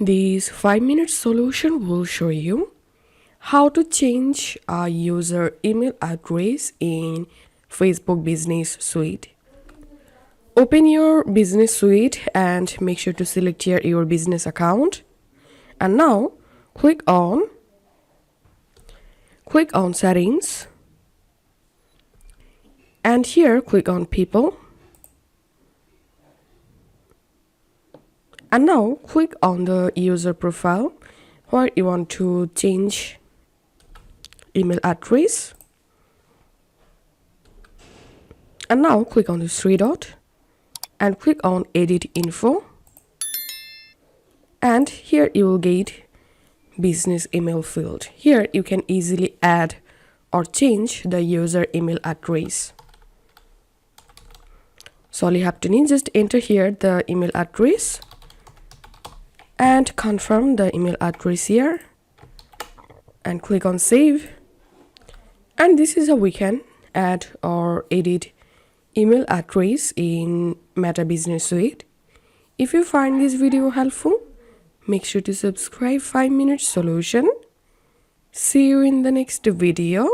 This 5-minute solution will show you how to change a user email address in Facebook Business Suite. Open your Business Suite and make sure to select here your business account. And now click on Settings. And here click on People. And now click on the user profile where you want to change email address. And now click on the three dot and click on Edit Info. And here you will get business email field. Here you can easily add or change the user email address. So all you have to need, just enter here the email address and confirm the email address here and click on Save. And this is how we can add or edit email address in Meta Business Suite. If you find this video helpful, make sure to subscribe 5-minute solution. See you in the next video.